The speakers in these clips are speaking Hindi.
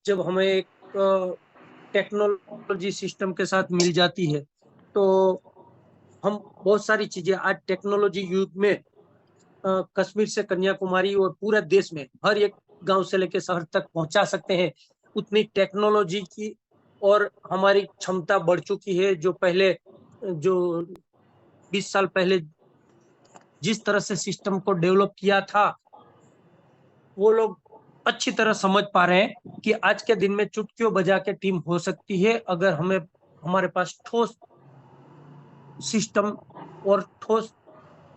जब हमें एक टेक्नोलॉजी सिस्टम के साथ मिल जाती है, तो हम बहुत सारी चीजें आज टेक्नोलॉजी युग में कश्मीर से कन्याकुमारी और पूरे देश में हर एक गांव से लेकर शहर तक पहुंचा सकते हैं। उतनी टेक्नोलॉजी की और हमारी क्षमता बढ़ चुकी है। जो पहले जो 20 साल पहले जिस तरह से सिस्टम को डेवलप किया था, वो लोग अच्छी तरह समझ पा रहे हैं कि आज के दिन में चुटकियों बजा के टीम हो सकती है, अगर हमें हमारे पास ठोस सिस्टम और ठोस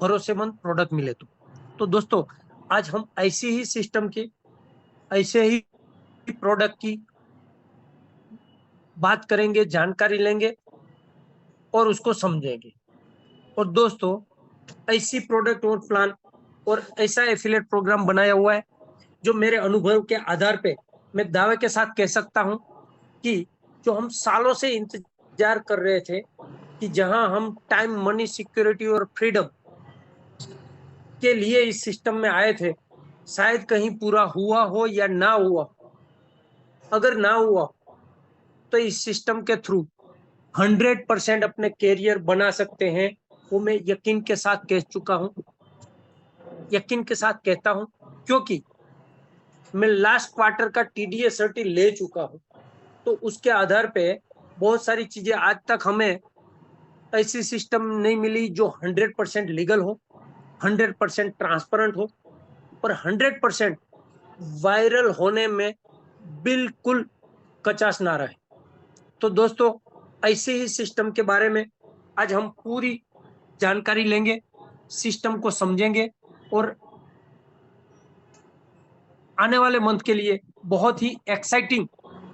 भरोसेमंद प्रोडक्ट मिले तो दोस्तों, आज हम ऐसी ही सिस्टम की, ऐसे ही प्रोडक्ट की बात करेंगे, जानकारी लेंगे और उसको समझेंगे। और दोस्तों, ऐसी प्रोडक्ट और प्लान और ऐसा एफिलिएट प्रोग्राम बनाया हुआ है जो मेरे अनुभव के आधार पे मैं दावे के साथ कह सकता हूं कि जो हम सालों से इंतजार कर रहे थे, कि जहां हम टाइम, मनी, सिक्योरिटी और फ्रीडम के लिए इस सिस्टम में आए थे, शायद कहीं पूरा हुआ हो या ना हुआ। अगर ना हुआ तो इस सिस्टम के थ्रू 100% अपने कैरियर बना सकते हैं, वो मैं यकीन के साथ कह चुका हूं, यकीन के साथ कहता हूं, क्योंकि मैं लास्ट क्वार्टर का टीडीएस सर्टी ले चुका हूं। तो उसके आधार पे बहुत सारी चीजें आज तक हमें ऐसी सिस्टम नहीं मिली जो 100% लीगल हो, 100% ट्रांसपेरेंट हो और 100% वायरल होने में बिल्कुल कचास ना रहे। तो दोस्तों, ऐसे ही सिस्टम के बारे में आज हम पूरी जानकारी लेंगे, सिस्टम को समझेंगे और आने वाले मंथ के लिए बहुत ही एक्साइटिंग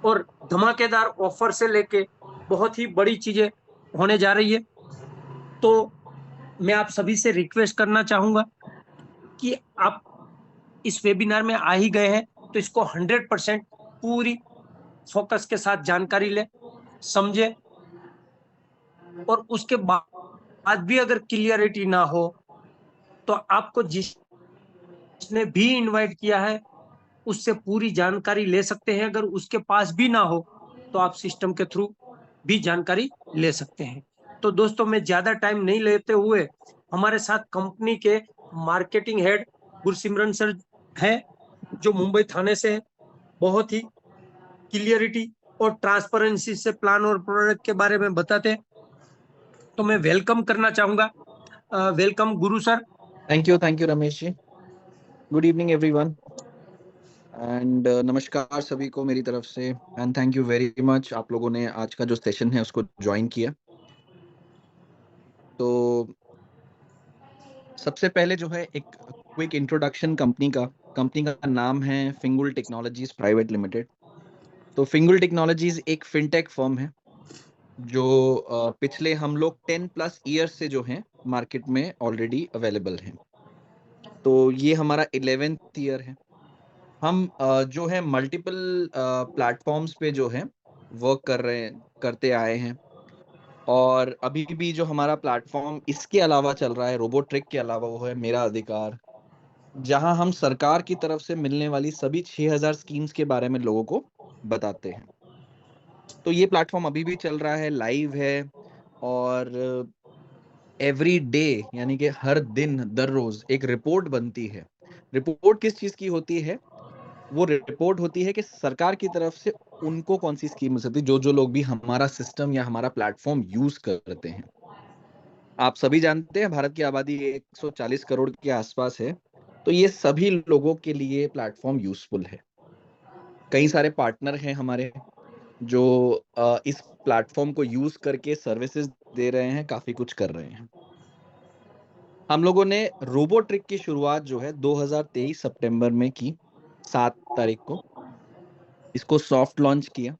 और धमाकेदार ऑफर से लेके बहुत ही बड़ी चीजें होने जा रही है। तो मैं आप सभी से रिक्वेस्ट करना चाहूंगा कि आप इस वेबिनार में आ ही गए हैं, तो इसको 100% पूरी फोकस के साथ जानकारी ले, समझे। और उसके बाद भी अगर क्लियरिटी ना हो, तो आपको जिसने भी इनवाइट किया है उससे पूरी जानकारी ले सकते हैं। अगर उसके पास भी ना हो, तो आप सिस्टम के थ्रू भी जानकारी ले सकते हैं। तो दोस्तों, मैं ज्यादा टाइम नहीं लेते हुए, हमारे साथ कंपनी के मार्केटिंग हेड गुरसिमरन सर है, जो मुंबई थाने से है, बहुत ही क्लियरिटी और ट्रांसपेरेंसी से प्लान और प्रोडक्ट के बारे में बताते हैं। तो मैं वेलकम करना चाहूंगा। Welcome Guru sir. Thank you Ramesh ji. Good evening everyone and नमस्कार सभी को मेरी तरफ से and thank you very much आप लोगों ने आज का जो सेशन है उसको ज्वाइन किया। तो सबसे पहले जो है एक क्विक इंट्रोडक्शन कंपनी का नाम है फिंगुल टेक्नोलॉजीज प्राइवेट लिमिटेड। तो फिंगुल टेक्नोलॉजीज एक फिनटेक फर्म है जो पिछले हम लोग 10+ ईयर्स से जो है मार्केट में ऑलरेडी अवेलेबल है। तो ये हमारा 11th ईयर है। हम जो है मल्टीपल प्लेटफॉर्म्स पे जो है वर्क करते आए हैं। और अभी भी जो हमारा प्लेटफॉर्म इसके अलावा चल रहा है रोबोट्रिक के अलावा, वो है मेरा अधिकार, जहां हम सरकार की तरफ से मिलने वाली सभी 6000 स्कीम्स के बारे में लोगों को बताते हैं। तो ये प्लेटफॉर्म अभी भी चल रहा है, लाइव है। और एवरी डे यानी कि हर दिन दर रोज एक रिपोर्ट बनती है। रिपोर्ट किस चीज की होती है? वो रिपोर्ट होती है कि सरकार की तरफ से उनको कौन सी स्कीम मिल सकती है, जो जो लोग भी हमारा सिस्टम या हमारा प्लेटफॉर्म यूज करते हैं। आप सभी जानते हैं भारत की आबादी 140 करोड़ के आसपास है। तो ये सभी लोगों के लिए प्लेटफॉर्म यूजफुल है। कई सारे पार्टनर हैं हमारे जो इस प्लेटफॉर्म को यूज करके सर्विसेज दे रहे हैं, काफी कुछ कर रहे हैं। हम लोगों ने रोबोट्रिक की शुरुआत जो है 2023 सितंबर में की, 7 तारीख को इसको सॉफ्ट लॉन्च किया।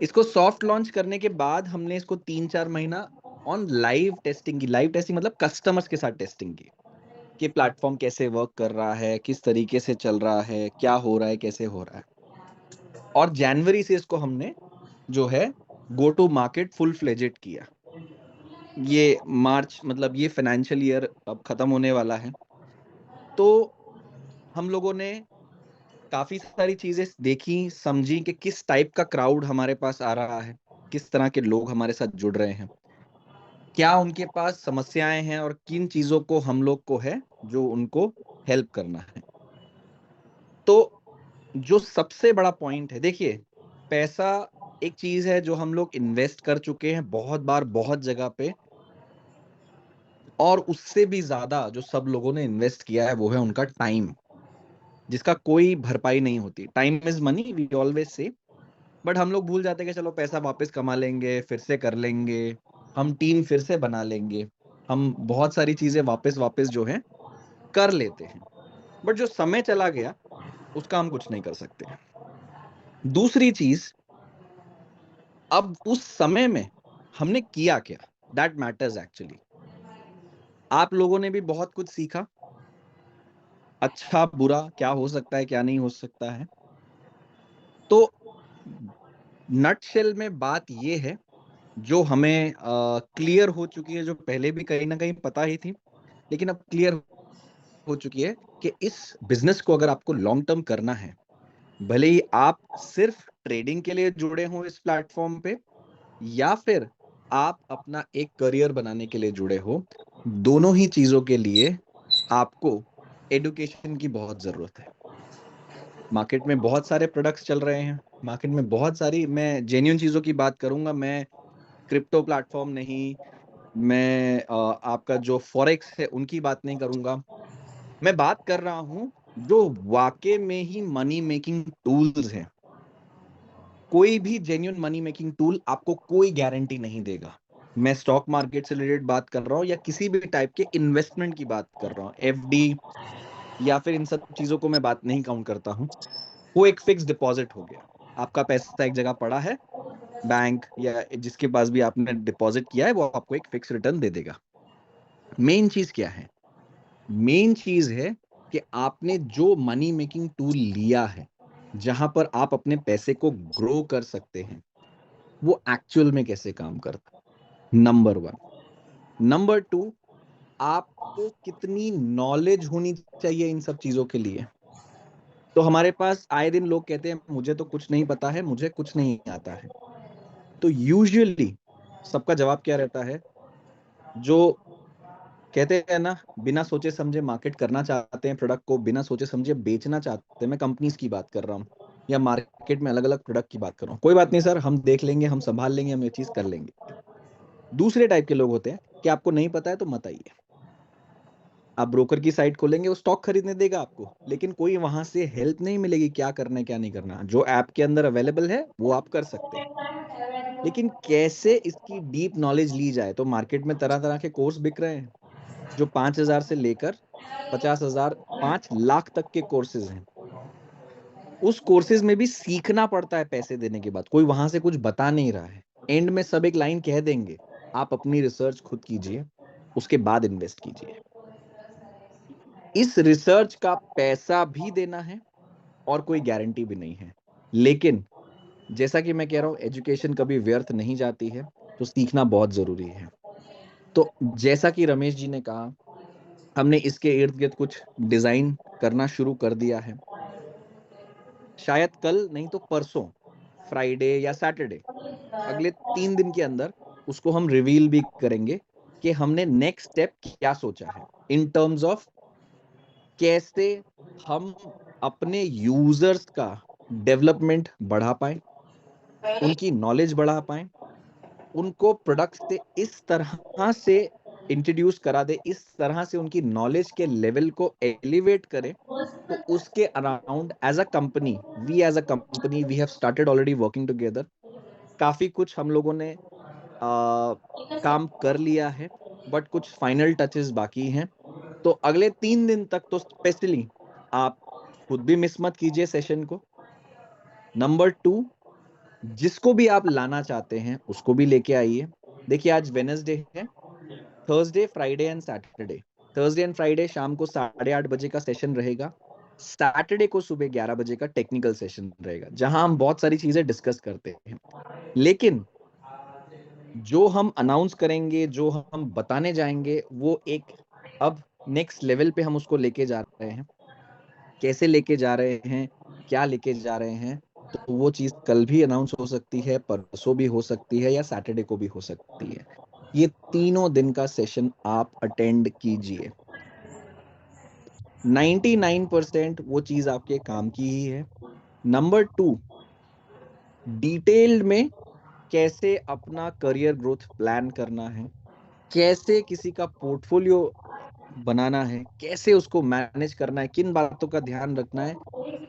इसको सॉफ्ट लॉन्च करने के बाद हमने इसको 3-4 महीना ऑन लाइव टेस्टिंग की। लाइव टेस्टिंग मतलब कस्टमर्स के साथ टेस्टिंग की कि प्लेटफॉर्म कैसे वर्क कर रहा है, किस तरीके से चल रहा है, क्या हो रहा है, कैसे हो रहा है। और जनवरी से इसको हमने जो है go to market full fledged किया। ये मार्च मतलब ये फाइनेंशियल ईयर अब खत्म होने वाला है। तो हम लोगों ने काफी सारी चीजें देखी समझी कि किस टाइप का क्राउड हमारे पास आ रहा है, किस तरह के लोग हमारे साथ जुड़ रहे हैं, क्या उनके पास समस्याएं हैं और किन चीजों को हम लोग को है जो उनको हेल्प करना है। तो जो सबसे बड़ा पॉइंट है, देखिए, पैसा एक चीज है जो हम लोग इन्वेस्ट कर चुके हैं बहुत बार बहुत जगह पे, और उससे भी ज्यादा जो सब लोगों ने इन्वेस्ट किया है वो है उनका टाइम, जिसका कोई भरपाई नहीं होती। Time is money, we always say, but हम लोग भूल जाते हैं कि चलो पैसा वापस कमा लेंगे, फिर से कर लेंगे, हम टीम फिर से बना लेंगे, हम बहुत सारी चीजें वापस वापस जो है कर लेते हैं, बट जो समय चला गया उसका हम कुछ नहीं कर सकते। दूसरी चीज, अब उस समय में हमने किया क्या, दैट मैटर्स एक्चुअली। आप लोगों ने भी बहुत कुछ सीखा, अच्छा बुरा क्या हो सकता है क्या नहीं हो सकता है। तो नटशेल में बात ये है, जो हमें क्लियर हो चुकी है, जो पहले भी कहीं ना कहीं पता ही थी, लेकिन अब क्लियर हो चुकी है, कि इस बिजनेस को अगर आपको लॉन्ग टर्म करना है, भले ही आप सिर्फ ट्रेडिंग के लिए जुड़े हो इस प्लेटफॉर्म पे, या फिर आप अपना एक करियर बनाने के लिए जुड़े हो, दोनों ही चीजों के लिए आपको एडुकेशन की बहुत जरूरत है। मार्केट में बहुत सारे प्रोडक्ट्स चल रहे हैं, मार्केट में बहुत सारी, मैं जेन्युइन चीजों की बात करूंगा, मैं क्रिप्टो प्लेटफॉर्म नहीं, मैं आपका जो फॉरेक्स है उनकी बात नहीं करूंगा, मैं बात कर रहा हूं जो वाकई में ही मनी मेकिंग टूल्स हैं। कोई भी जेन्युइन मनी मेकिंग टूल आपको कोई गारंटी नहीं देगा। मैं स्टॉक मार्केट से रिलेटेड बात कर रहा हूँ, या किसी भी टाइप के इन्वेस्टमेंट की बात कर रहा हूँ, एफडी या फिर इन सब चीजों को मैं बात नहीं काउंट करता हूँ। वो एक फिक्स डिपॉजिट हो गया, आपका पैसा एक जगह पड़ा है, बैंक या जिसके पास भी आपने डिपॉजिट किया है वो आपको एक फिक्स रिटर्न दे देगा। मेन चीज क्या है, मेन चीज है कि आपने जो मनी मेकिंग टूल लिया है, जहां पर आप अपने पैसे को ग्रो कर सकते हैं, वो एक्चुअल में कैसे काम करता है, नंबर वन। नंबर टू, आपको कितनी नॉलेज होनी चाहिए इन सब चीजों के लिए। तो हमारे पास आए दिन लोग कहते हैं मुझे तो कुछ नहीं पता है, मुझे कुछ नहीं आता है। तो यूजुअली सबका जवाब क्या रहता है, जो कहते हैं ना, बिना सोचे समझे मार्केट करना चाहते हैं, प्रोडक्ट को बिना सोचे समझे बेचना चाहते हैं। मैं कंपनीज की बात कर रहा हूँ, या मार्केट में अलग अलग प्रोडक्ट की बात कर रहा हूँ, कोई बात नहीं सर, हम देख लेंगे, हम संभाल लेंगे, हम ये चीज कर लेंगे। दूसरे टाइप के लोग होते हैं कि आपको नहीं पता है तो मत आइए, आप ब्रोकर की साइट खोलेंगे, वो स्टॉक खरीदने देगा आपको, लेकिन कोई वहां से हेल्प नहीं मिलेगी क्या करना है क्या नहीं करना। जो ऐप के अंदर अवेलेबल है वो आप कर सकते हैं, लेकिन कैसे इसकी डीप नॉलेज ली जाए। तो मार्केट में तरह तरह के कोर्स बिक रहे हैं, जो 5,000 से लेकर 50,000 5 लाख तक के कोर्सेज हैं। उस कोर्सेज में भी सीखना पड़ता है पैसे देने के बाद, कोई वहां से कुछ बता नहीं रहा है। एंड में सब एक लाइन कह देंगे, आप अपनी रिसर्च खुद कीजिए, उसके बाद इन्वेस्ट कीजिए। इस रिसर्च का पैसा भी देना है और कोई गारंटी भी नहीं है, लेकिन जैसा कि मैं कह रहा हूं, एजुकेशन कभी व्यर्थ नहीं जाती है, तो सीखना बहुत जरूरी है। तो जैसा कि रमेश जी ने कहा, हमने इसके इर्द गिर्द कुछ डिजाइन करना शुरू कर दिया है। शायद कल नहीं तो परसों, फ्राइडे या सैटरडे, अगले 3 दिन के अंदर उसको हम रिवील भी करेंगे कि हमने नेक्स्ट स्टेप क्या सोचा है, इन टर्म्स ऑफ कैसे हम अपने यूजर्स का डेवलपमेंट बढ़ा पाए, उनकी नॉलेज बढ़ा पाए, उनको प्रोडक्ट से इस तरह से इंट्रोड्यूस करा दे, इस तरह से उनकी नॉलेज के लेवल को एलिवेट करे। तो उसके around as a company we have started already working together. काफी कुछ हम लोगों ने काम कर लिया है, बट कुछ फाइनल टचेस बाकी हैं। तो अगले 3 दिन तक तो स्पेशली आप खुद भी मिस मत कीजिए सेशन को। नंबर टू, जिसको भी आप लाना चाहते हैं उसको भी लेके आइए। देखिए, आज वेनसडे है, Thursday Friday and Saturday, Thursday and Friday शाम को 8:30 बजे का सेशन रहेगा, सैटरडे को सुबह 11 बजे का टेक्निकल सेशन रहेगा, जहां हम बहुत सारी चीजें डिस्कस करते हैं। लेकिन जो हम अनाउंस करेंगे, जो हम बताने जाएंगे, वो एक अब नेक्स्ट लेवल पे हम उसको लेके जा रहे हैं। कैसे लेके जा रहे हैं, क्या लेके जा रहे हैं, तो वो चीज कल भी अनाउंस हो सकती है, परसों भी हो सकती है, या सैटरडे को भी हो सकती है। ये तीनों दिन का सेशन आप अटेंड कीजिए। 99% वो चीज आपके काम की ही है। नंबर 2, डिटेल्ड में कैसे अपना करियर ग्रोथ प्लान करना है, कैसे किसी का पोर्टफोलियो बनाना है, कैसे उसको मैनेज करना है, किन बातों का ध्यान रखना है,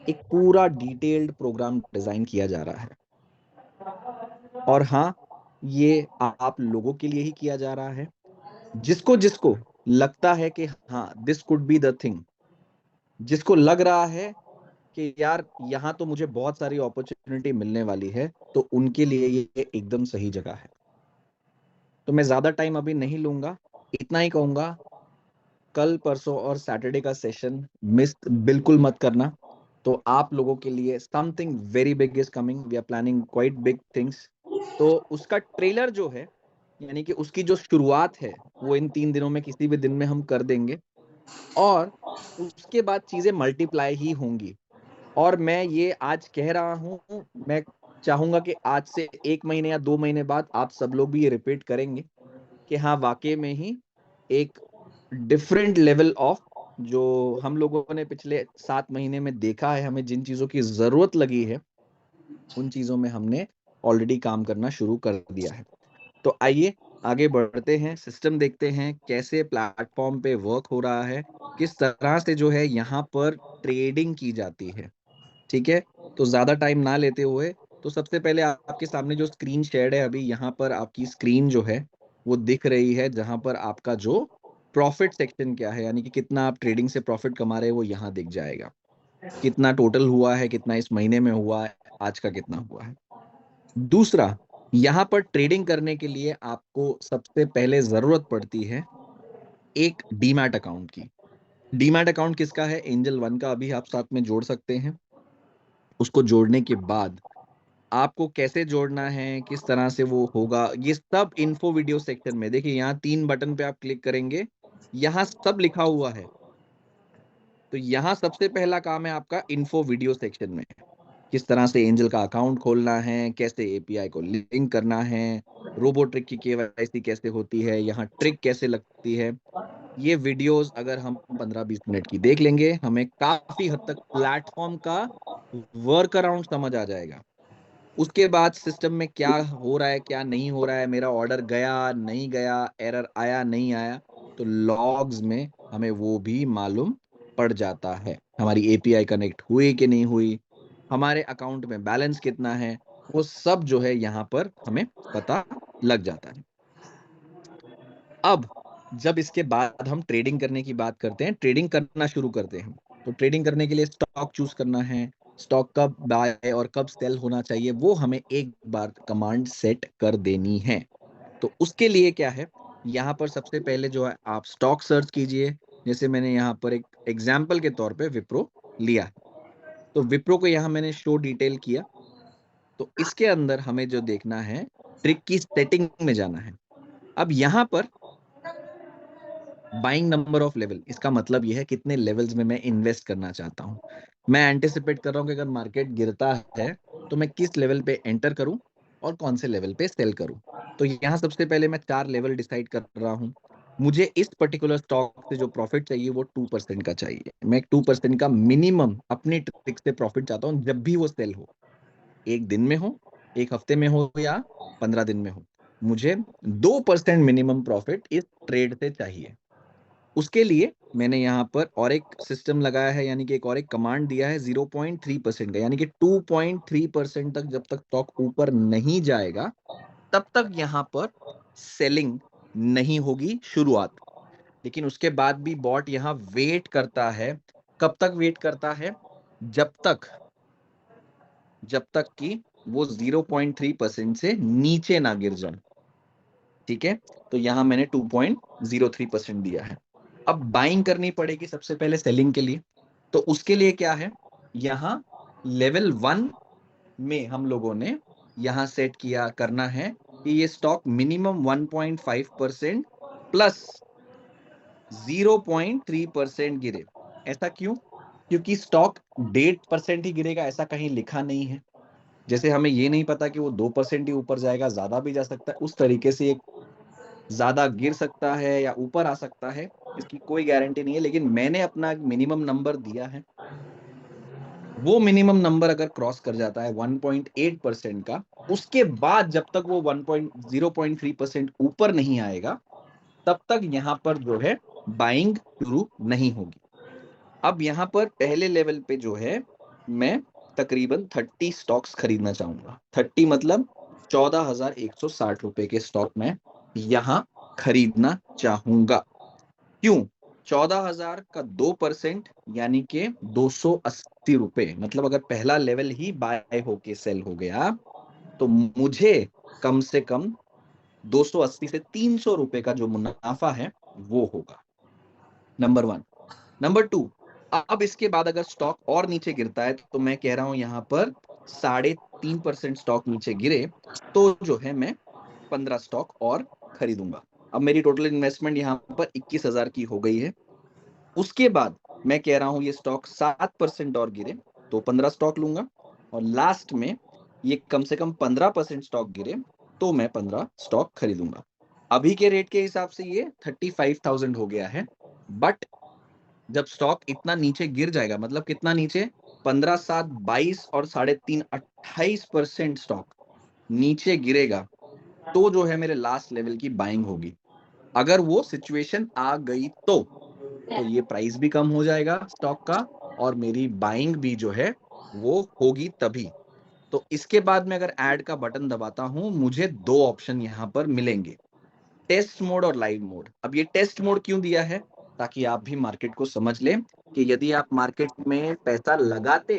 एक पूरा डिटेल्ड प्रोग्राम डिजाइन किया जा रहा है। और हाँ, ये आप लोगों के लिए ही किया जा रहा है। जिसको जिसको लगता है कि हाँ this could be the thing, जिसको लग रहा है कि यार यहाँ तो मुझे बहुत सारी अपॉर्चुनिटी मिलने वाली है, तो उनके लिए ये एकदम सही जगह है। तो मैं ज्यादा टाइम अभी नहीं लूंगा, इतना ही कहूंगा, कल परसों और सैटरडे का सेशन मिस बिल्कुल मत करना। तो आप लोगों के लिए something very big is coming, we are planning quite big things. तो उसका ट्रेलर जो है, यानी कि उसकी जो शुरुआत है, वो इन 3 दिनों में किसी भी दिन में हम कर देंगे, और उसके बाद चीजें मल्टीप्लाई ही होंगी। और मैं ये आज कह रहा हूं, मैं चाहूंगा कि आज से 1 महीने या 2 महीने बाद आप सब लोग भी ये रिपीट करेंगे कि हाँ वाकई में ही एक डिफरेंट लेवल ऑफ, जो हम लोगों ने पिछले 7 महीने में देखा है, हमें जिन चीजों की जरूरत लगी है उन चीजों में हमने ऑलरेडी काम करना शुरू कर दिया है। तो आइए आगे बढ़ते हैं, सिस्टम देखते हैं कैसे प्लेटफॉर्म पे वर्क हो रहा है, किस तरह से जो है यहाँ पर ट्रेडिंग की जाती है। ठीक है, तो ज्यादा टाइम ना लेते हुए, तो सबसे पहले आपके सामने जो स्क्रीन शेयर्ड है, अभी यहाँ पर आपकी स्क्रीन जो है वो दिख रही है, जहां पर आपका जो प्रॉफिट सेक्शन क्या है, यानी कि कितना आप ट्रेडिंग से प्रॉफिट कमा रहे हैं, वो यहाँ दिख जाएगा। कितना टोटल हुआ है, कितना इस महीने में हुआ है, आज का कितना हुआ है। दूसरा, यहाँ पर ट्रेडिंग करने के लिए आपको सबसे पहले जरूरत पड़ती है एक डीमैट अकाउंट की। डीमैट अकाउंट किसका है? एंजल वन का। अभी आप साथ में जोड़ सकते हैं। उसको जोड़ने के बाद आपको कैसे जोड़ना है, किस तरह से वो होगा, ये सब इन्फो वीडियो सेक्शन में देखिए, यहाँ 3 बटन पे आप क्लिक करेंगे, यहाँ सब लिखा हुआ है। तो यहाँ सबसे पहला काम है आपका इन्फो वीडियो सेक्शन में, किस तरह से एंजल का अकाउंट खोलना है, कैसे एपीआई को लिंक करना है, रोबो ट्रिक की केवाईसी कैसे होती है, यहाँ ट्रिक कैसे लगती है। ये वीडियोस अगर हम 15-20 मिनट की देख लेंगे, हमें काफी हद तक प्लेटफॉर्म का वर्क अराउंड समझ आ जाएगा। उसके बाद सिस्टम में क्या हो रहा है, क्या नहीं हो रहा है, मेरा ऑर्डर गया नहीं गया, एरर आया नहीं आया, तो लॉग्स में हमें वो भी मालूम पड़ जाता है। हमारी एपीआई कनेक्ट हुई कि नहीं हुई, हमारे अकाउंट में बैलेंस कितना है, वो सब जो है यहाँ पर हमें पता लग जाता है। अब जब इसके बाद हम ट्रेडिंग करने की बात करते हैं, ट्रेडिंग करना शुरू करते हैं, तो ट्रेडिंग करने के लिए स्टॉक चूज करना है, स्टॉक कब बाय और कब सेल होना चाहिए, वो हमें एक बार कमांड सेट कर देनी है। तो उसके लिए क्या है, यहाँ पर सबसे पहले जो है आप स्टॉक सर्च कीजिए। जैसे मैंने यहाँ पर एक एग्जाम्पल के तौर पे विप्रो लिया, तो विप्रो को यहाँ मैंने शो डिटेल किया। तो इसके अंदर हमें जो देखना है, ट्रिक की सेटिंग में जाना है। अब यहाँ पर बाइंग नंबर ऑफ लेवल, इसका मतलब यह है कितने लेवल्स में मैं इन्वेस्ट करना चाहता हूं। मैं एंटिसिपेट कर रहा हूं कि अगर मार्केट गिरता है तो मैं किस लेवल पे एंटर करूं और कौन से लेवल पे सेल करूं। तो यहाँ सबसे पहले मैं 4 लेवल डिसाइड कर रहा हूं। मुझे इस पर्टिकुलर स्टॉक से जो प्रॉफिट चाहिए वो 2% का चाहिए। मैं 2% का मिनिमम अपनी ट्रिक से प्रॉफिट चाहता हूँ, जब भी वो सेल हो, एक दिन में हो, एक हफ्ते में हो, या 15 दिन में हो, मुझे 2% मिनिमम प्रॉफिट इस ट्रेड से चाहिए। उसके लिए मैंने यहाँ पर और एक सिस्टम लगाया है, यानी कि एक और एक कमांड दिया है 0.3% का, यानी कि 2.3% तक जब तक स्टॉक ऊपर नहीं जाएगा तब तक यहाँ पर सेलिंग नहीं होगी शुरुआत। लेकिन उसके बाद भी बॉट यहाँ वेट करता है। कब तक वेट करता है? जब तक कि वो 0.3% से नीचे ना गिर जाए। ठीक है, तो यहां मैंने 2.03% दिया है। अब बाइंग करनी पड़ेगी सबसे पहले सेलिंग के लिए। तो उसके लिए क्या है, यहां लेवल 1 में हम लोगों ने यहां सेट किया करना है कि ये स्टॉक मिनिमम 1.5% प्लस 0.3% गिरे। ऐसा क्यों? क्योंकि स्टॉक 1.5% ही गिरेगा ऐसा कहीं लिखा नहीं है। जैसे हमें ये नहीं पता कि वो 2% ही ऊपर जाएगा, ज्यादा भी जा सकता है, उस तरीके से एक ज्यादा गिर सकता है या ऊपर आ सकता है, इसकी कोई गारंटी नहीं है। लेकिन मैंने अपना मिनिमम नंबर दिया है, वो मिनिमम नंबर अगर क्रॉस कर जाता है 1.8% का, उसके बाद जब तक वो 0.3% ऊपर नहीं आएगा, तब तक यहाँ पर जो है बाइंग शुरू नहीं होगी। अब यहाँ पर पहले लेवल पे जो है मैं तकरीबन 30 स्टॉक्स खरीदना चाहूंगा। 30 मतलब 14,160 रुपए के स्टॉक में यहाँ खरीदना चाहूंगा। क्यों? 14,000 का 2% यानी कि 280 रुपए, मतलब अगर पहला लेवल ही बाय होके सेल हो गया तो मुझे कम से कम 280 से 300 रुपए का जो मुनाफा है वो होगा। नंबर 1। नंबर 2, अब इसके बाद अगर स्टॉक और नीचे गिरता है तो मैं कह रहा हूं यहां पर 3.5% स्टॉक नीचे गिरे तो जो है मैं 15 स्टॉक और खरीदूंगा। अब मेरी टोटल इन्वेस्टमेंट यहां पर 21,000 की हो गई है। उसके बाद मैं कह रहा हूं ये स्टॉक 7% और गिरे तो 15 स्टॉक लूंगा, और लास्ट में ये कम से कम 15% स्टॉक गिरे तो मैं 15 स्टॉक खरीदूंगा। अभी के रेट के हिसाब से ये 35,000 हो गया है। बट जब स्टॉक इतना नीचे गिर जाएगा, मतलब कितना नीचे, 15 7 22 और 3.5 28% स्टॉक नीचे गिरेगा तो जो है मेरे लास्ट लेवल की बाइंग होगी। अगर वो सिचुएशन आ गई तो ये प्राइस भी कम हो जाएगा स्टॉक का और मेरी बाइंग भी जो है वो होगी तभी। तो इसके बाद में अगर ऐड का बटन दबाता हूं, मुझे दो ऑप्शन यहां पर मिलेंगे, टेस्ट मोड और लाइव मोड। अब ये टेस्ट मोड क्यों दिया है? ताकि आप भी मार्केट को समझ लें कि यदि आप मार्केट में पैसा लगाते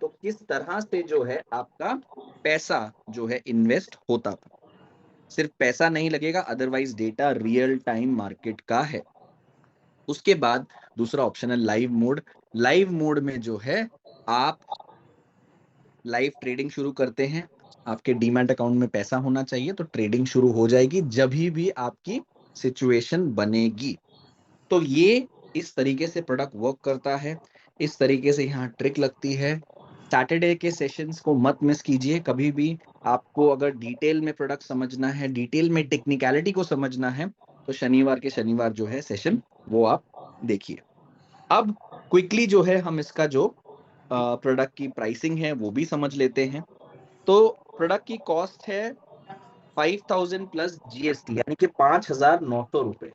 तो किस तरह से जो है आपका पैसा जो है इन्वेस्ट होता था। सिर्फ पैसा नहीं लगेगा, otherwise data real time market का है। उसके बाद दूसरा ऑप्शन है लाइव मोड। लाइव मोड में जो है आप लाइव ट्रेडिंग शुरू करते हैं, आपके डीमैट अकाउंट में पैसा होना चाहिए तो ट्रेडिंग शुरू हो जाएगी जब भी आपकी सिचुएशन बनेगी। तो ये इस तरीके से प्रोडक्ट वर्क करता है, इस तरीके से यहाँ ट्रिक लगती है। सैटरडे के सेशंस को मत मिस कीजिए कभी भी। आपको अगर डिटेल में प्रोडक्ट समझना है, डिटेल में टेक्निकलिटी को समझना है, तो शनिवार के शनिवार जो है सेशन वो आप देखिए। अब क्विकली जो है हम इसका जो प्रोडक्ट की प्राइसिंग है वो भी समझ लेते हैं। तो प्रोडक्ट की कॉस्ट है 5,000 प्लस जीएसटी यानी कि 5,900 रुपए।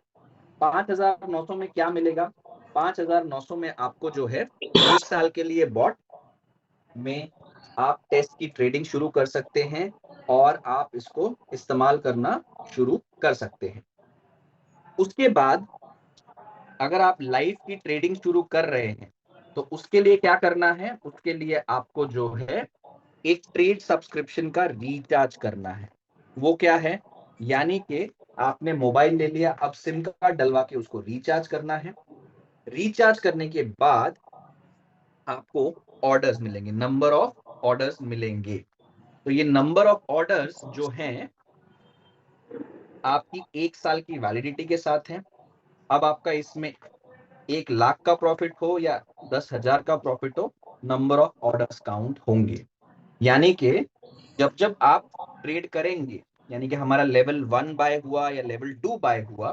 5,900 में क्या मिलेगा? 5,900 में आपको जो है 1 साल के लिए बॉट में आप टेस्ट की ट्रेडिंग शुरू कर सकते हैं और आप इसको इस्तेमाल करना शुरू कर सकते हैं। उसके बाद अगर आप लाइव की ट्रेडिंग शुरू कर रहे हैं तो उसके लिए क्या करना है? उसके लिए आपको जो है एक ट्रेड सब्सक्रिप्शन का रिचार्ज करना है। वो क्या है? यानी कि आपने मोबाइल ले लिया, अब सिम कार्ड डलवा के उसको रिचार्ज करना है। रिचार्ज करने के बाद आपको ऑर्डर्स मिलेंगे, नंबर ऑफ ऑर्डर्स मिलेंगे। तो ये नंबर ऑफ ऑर्डर्स जो हैं आपकी 1 साल की वैलिडिटी के साथ हैं। अब आपका इसमें 1 लाख का प्रॉफिट हो या 10,000 का प्रॉफिट हो, नंबर ऑफ ऑर्डर्स काउंट होंगे। यानी कि जब जब आप ट्रेड करेंगे, यानी कि हमारा लेवल 1 बाय हुआ या लेवल 2 बाय हुआ,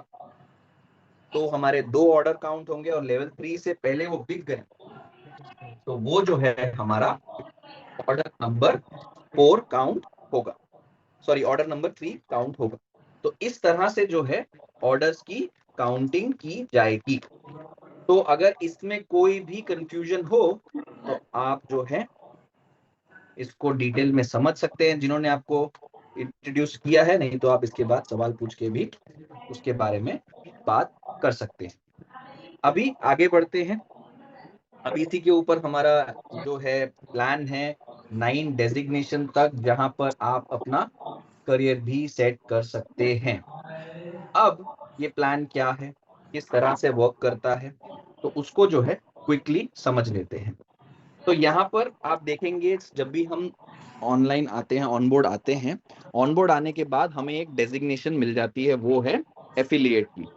तो हमारे 2 ऑर्डर काउंट होंगे, और लेवल 3 से पहले वो बिक गए तो वो जो है हमारा ऑर्डर नंबर 4 काउंट होगा, सॉरी ऑर्डर नंबर 3 काउंट होगा। तो इस तरह से जो है ऑर्डर्स की काउंटिंग की जाएगी। तो अगर इसमें कोई भी कंफ्यूजन हो तो आप जो है इसको डिटेल में समझ सकते हैं जिन्होंने आपको इंट्रोड्यूस किया है, नहीं तो आप इसके बाद सवाल पूछ के भी उसके बारे में बात कर सकते हैं। अभी आगे बढ़ते हैं। अभी इसी के ऊपर हमारा जो है प्लान है 9 डेजिग्नेशन तक, जहां पर आप अपना करियर भी सेट कर सकते हैं। अब ये प्लान क्या है, किस तरह से वर्क करता है, तो उसको जो है क्विकली समझ लेते हैं। तो यहाँ पर आप देखेंगे जब भी हम ऑनलाइन आते हैं, ऑनबोर्ड आते हैं, ऑनबोर्ड आने के बाद हमें एक डेजिग्नेशन मिल जाती है, वो है एफिलिएट की।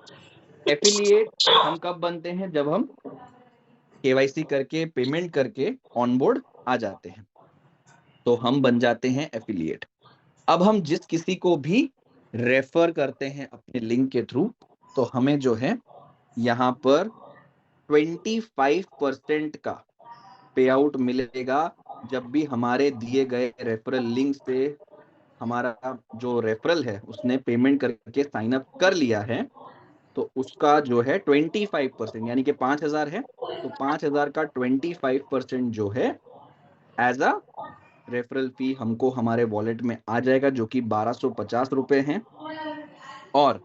एफिलिएट हम कब बनते हैं? जब हम KYC करके पेमेंट करके ऑनबोर्ड आ जाते हैं, तो हम बन जाते हैं एफिलिएट। अब हम जिस किसी को भी रेफर करते हैं अपने लिंक के थ्रू, तो हमें जो है यहाँ पर 25% का पे आउट मिलेगा जब भी हमारे दिए गए रेफरल लिंक से हमारा जो रेफरल है उसने पेमेंट करके साइन अप कर लिया है, तो उसका जो है 25%, यानी कि 5,000 है तो 5,000 का 25% जो है एज अ रेफरल फी हमको हमारे वॉलेट में आ जाएगा, जो कि 1250 रुपए हैं। और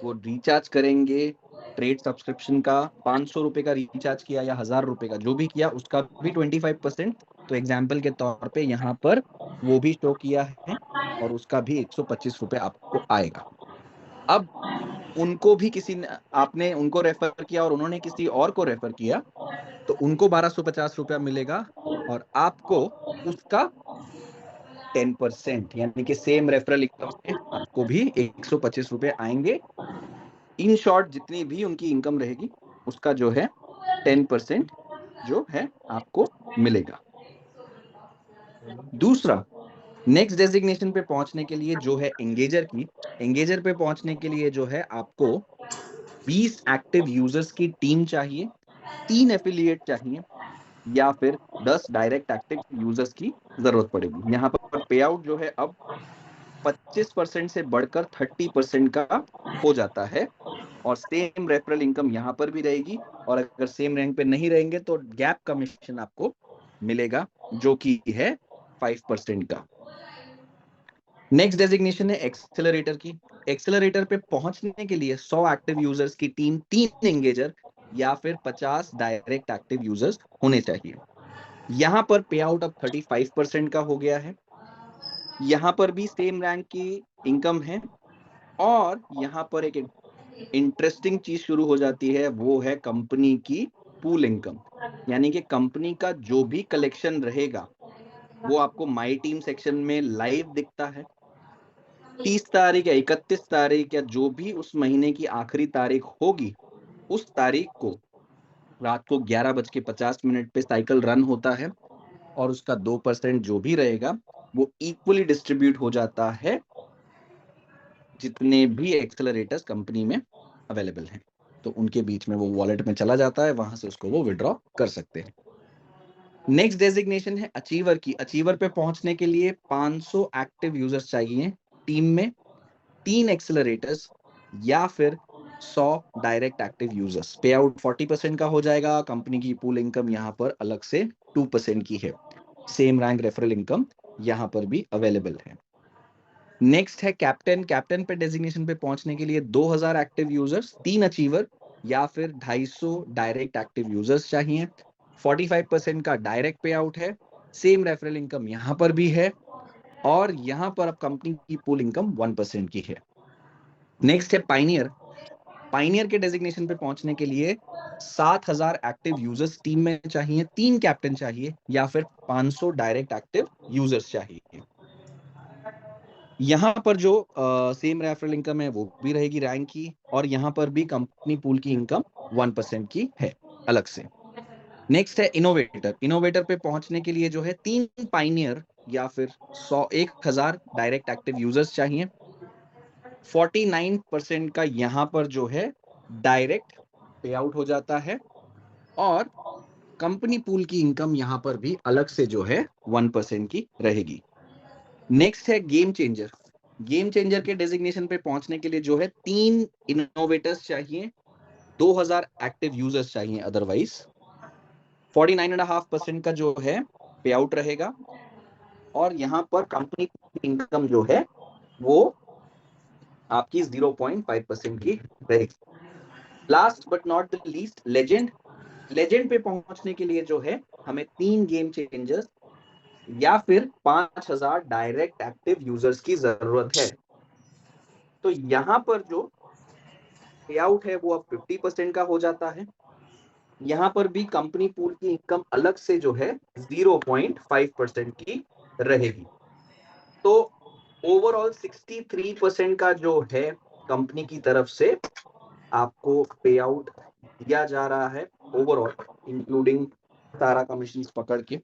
वो रिचार्ज करेंगे ट्रेड सब्सक्रिप्शन का, 500 रुपए का रिचार्ज किया या 1,000 रुपए का जो भी किया उसका भी 25%। तो एग्जाम्पल के तौर पे यहाँ पर वो भी शो किया है और उसका भी 125 रुपए आपको आएगा। अब उनको भी किसी ने, आपने उनको रेफर किया और उन्होंने किसी और को रेफर किया, तो उनको 1250 रुपया मिलेगा और आपको उसका 10%, यानी कि सेम रेफरल इनकम से आपको भी 125 रुपए आएंगे। इन शॉर्ट जितनी भी उनकी इनकम रहेगी उसका जो है 10% जो है आपको मिलेगा। दूसरा, नेक्स्ट डेजिग्नेशन पे पहुंचने के लिए जो है एंगेजर पे पहुंचने के लिए जो है आपको 20 एक्टिव यूजर्स की टीम चाहिए, 3 एफिलिएट चाहिए या फिर 10 डायरेक्ट एक्टिव यूजर्स की जरूरत पड़ेगी। यहाँ पर पे आउट जो है अब 25% से बढ़कर 30% का हो जाता है और सेम रेफरल इनकम यहाँ पर भी रहेगी। और अगर सेम रैंक पे नहीं रहेंगे तो गैप कमीशन आपको मिलेगा जो कि है 5% का। नेक्स्ट डेजिग्नेशन है एक्सेलरेटर की। एक्सेलरेटर पे पहुंचने के लिए 100 एक्टिव यूजर्स की टीम, 3 एंगेजर या फिर 50 डायरेक्ट एक्टिव यूजर्स होने चाहिए। यहां पर पे आउट अब 35% का हो गया है। यहां पर भी सेम रैंक की इनकम है और यहां पर एक इंटरेस्टिंग चीज शुरू हो जाती है, वो है कंपनी की पूल इनकम। यानी कि कंपनी का जो भी कलेक्शन रहेगा वो आपको माई टीम सेक्शन में लाइव दिखता है। 30 तारीख या 31 तारीख या जो भी उस महीने की आखिरी तारीख होगी, उस तारीख को रात को 11:50 पे साइकिल रन होता है और उसका 2% जो भी रहेगा वो इक्वली डिस्ट्रीब्यूट हो जाता है जितने भी एक्सेलरेटर्स कंपनी में अवेलेबल हैं, तो उनके बीच में वो वॉलेट में चला जाता है, वहां से उसको वो विड्रॉ कर सकते हैं। नेक्स्ट डेजिग्नेशन है अचीवर की। अचीवर पे पहुंचने के लिए 500 एक्टिव यूजर्स चाहिए टीम में, 3 एक्सेलरेटर्स या फिर 100 डायरेक्ट एक्टिव यूजर्स। पे आउट 40% का हो जाएगा। कंपनी की पूल इनकम यहाँ पर अलग से 2% की है। सेम रैंक रेफरल इनकम यहाँ पर भी अवेलेबल है। नेक्स्ट है कैप्टन। कैप्टन पे डेजिग्नेशन पे पहुंचने के लिए 2000 एक्टिव यूजर्स, 3 अचीवर या फिर 250 डायरेक्ट एक्टिव यूजर्स चाहिए। 45% का डायरेक्ट पे आउट है। सेम रेफरल इनकम यहाँ पर भी है और यहाँ पर अब कंपनी की पूल इनकम 1% की है। नेक्स्ट है पाइनियर। पाइनियर के डेजिग्नेशन पे पहुंचने के लिए 7000 एक्टिव यूजर्स टीम में चाहिए, 3 कैप्टन चाहिए या फिर 500 डायरेक्ट एक्टिव यूजर्स चाहिए। यहाँ पर जो सेम रेफरल इनकम है वो भी रहेगी रैंक की और यहाँ पर भी कंपनी पूल की इनकम 1% की है अलग से। नेक्स्ट है इनोवेटर। इनोवेटर पे पहुंचने के लिए जो है 3 पाइनियर या फिर 1000 डायरेक्ट एक्टिव यूजर्स चाहिए। 49% का यहाँ पर जो है डायरेक्ट पे आउट हो जाता है और कंपनी पूल की इनकम यहाँ पर भी अलग से जो है 1% की रहेगी। नेक्स्ट है गेम चेंजर। गेम चेंजर के डेजिग्नेशन पे पहुंचने के लिए जो है 3 इनोवेटर्स चाहिए, 2000 एक्टिव यूजर्स चाहिए अदरवाइज। 49.5% का जो है पे आउट रहेगा और यहाँ पर कंपनी की इनकम जो है वो आपकी 0.5% की रहेगी। Last but not the least, legend. Legend पे पहुंचने के लिए जो है हमें 3 गेम चेंजर्स या फिर 5000 डायरेक्ट एक्टिव यूजर्स की जरूरत है। तो यहाँ पर जो पे आउट है वो अब 50% का हो जाता है। यहाँ पर भी कंपनी पूल की इनकम अलग से जो है 0.5% की रहेगी। तो ओवरऑल 63% का जो है कंपनी की तरफ से आपको पे आउट दिया जा रहा है ओवरऑल इंक्लूडिंग सारा कमीशन पकड़ के।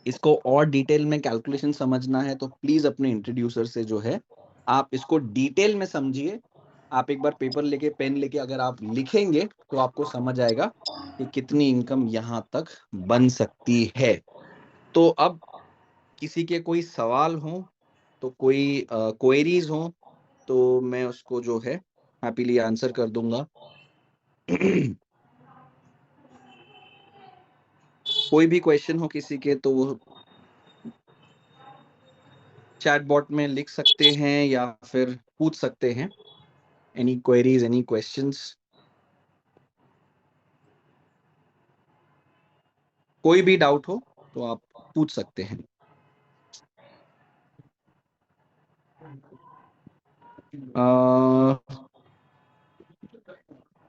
इसको और डिटेल में कैलकुलेशन समझना है तो प्लीज अपने इंट्रोड्यूसर से जो है आप इसको डिटेल में समझिए। आप एक बार पेपर लेके पेन लेके अगर आप लिखेंगे तो आपको समझ आएगा कि कितनी इनकम यहाँ तक बन सकती है। तो अब किसी के कोई सवाल हो तो कोई क्वेरीज हो तो मैं उसको जो है हैप्पीली आंसर कर दूंगा। कोई भी क्वेश्चन हो किसी के तो वो चैट बॉट में लिख सकते हैं या फिर पूछ सकते हैं। Any queries, any questions? कोई भी डाउट हो तो आप पूछ सकते हैं।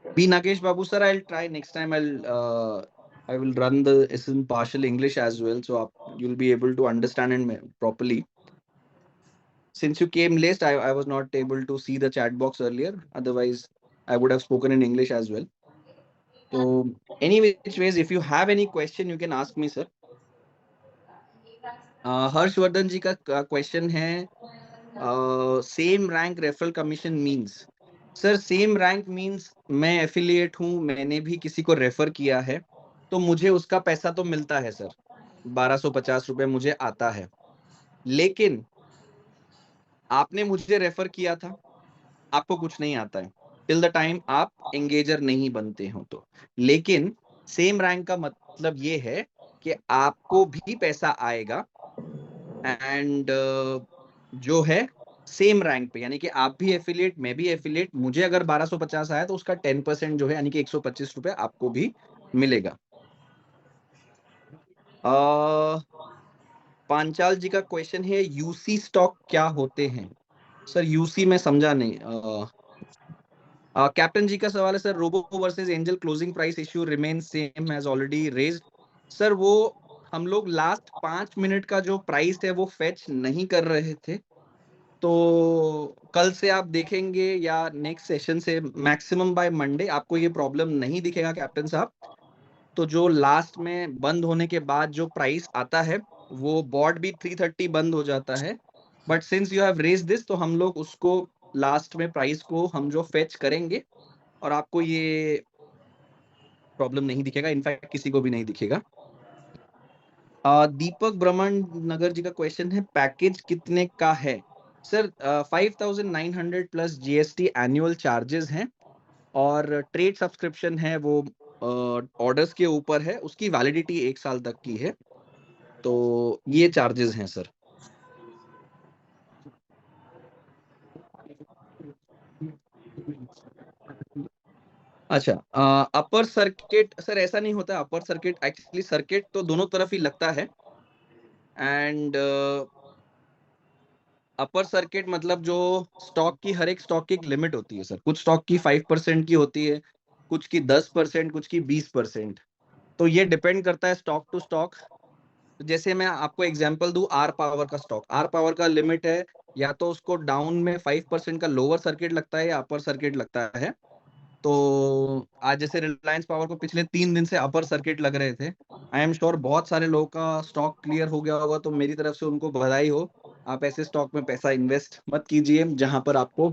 B Nagesh Babu sir, I'll try next time. I will run the in partial English as well, so you'll be able to understand it properly. Since you came late, I was not able to see the chat box earlier. Otherwise, I would have spoken in English as well. So, any which ways, if you have any question, you can ask me, sir. Harshvardhan जी का क्वेश्चन है, same rank referral commission means. Sir same rank means मैं एफिलिएट हूं, मैंने भी किसी को रेफर किया है तो मुझे उसका पैसा तो मिलता है सर, 1250 रुपए मुझे आता है। लेकिन आपने मुझे रेफर किया था, आपको कुछ नहीं आता है टिल द टाइम आप एंगेजर नहीं बनते हो तो। लेकिन सेम रैंक का मतलब ये है कि आपको भी पैसा आएगा एंड जो है सेम रैंक पे, यानी कि आप भी एफिलिएट मैं भी एफिलिएट, मुझे अगर 1250 आया तो उसका 10% जो है यानी कि 125 रुपए आपको भी मिलेगा। पांचाल जी का क्वेश्चन है यूसी स्टॉक क्या होते हैं। सर यूसी में समझा नहीं। कैप्टन जी का सवाल है sir, robo versus angel closing price issue remain same as already raised. Sir वो हम लोग लास्ट 5 मिनट का जो प्राइस है वो फेच नहीं कर रहे थे, तो कल से आप देखेंगे या नेक्स्ट सेशन से मैक्सिमम बाय मंडे आपको ये प्रॉब्लम नहीं दिखेगा कैप्टन साहब। तो जो लास्ट में बंद होने के बाद जो प्राइस आता है वो बॉट भी 330 बंद हो जाता है, but since you have raise this तो हम लोग उसको लास्ट में प्राइस को हम जो फेच करेंगे और आपको ये प्रॉब्लम नहीं दिखेगा, इनफैक्ट किसी को भी नहीं दिखेगा। दीपक ब्रह्मण नगर जी का क्वेश्चन है पैकेज कितने का है। Sir 5900 plus GST annual charges हैं और ट्रेड सब्सक्रिप्शन है वो ऑर्डर्स के ऊपर है, उसकी वैलिडिटी 1 साल तक की है, तो ये चार्जेस हैं सर। अच्छा, अपर सर्किट सर ऐसा नहीं होता, अपर सर्किट एक्चुअली सर्किट तो दोनों तरफ ही लगता है एंड अपर सर्किट मतलब जो स्टॉक की हर एक स्टॉक की एक लिमिट होती है सर, कुछ स्टॉक की 5% की होती है, कुछ की 10%, कुछ की 20%, तो ये डिपेंड करता है स्टॉक टू स्टॉक। जैसे मैं आपको एग्जांपल दूं, आर पावर का स्टॉक, आर पावर का लिमिट है या तो उसको डाउन में 5% का लोअर सर्किट लगता है या अपर सर्किट लगता है। तो आज जैसे रिलायंस पावर को पिछले 3 दिन से अपर सर्किट लग रहे थे, आई एम श्योर बहुत सारे लोगों का स्टॉक क्लियर हो गया होगा, तो मेरी तरफ से उनको बधाई हो। आप ऐसे स्टॉक में पैसा इन्वेस्ट मत कीजिए जहां पर आपको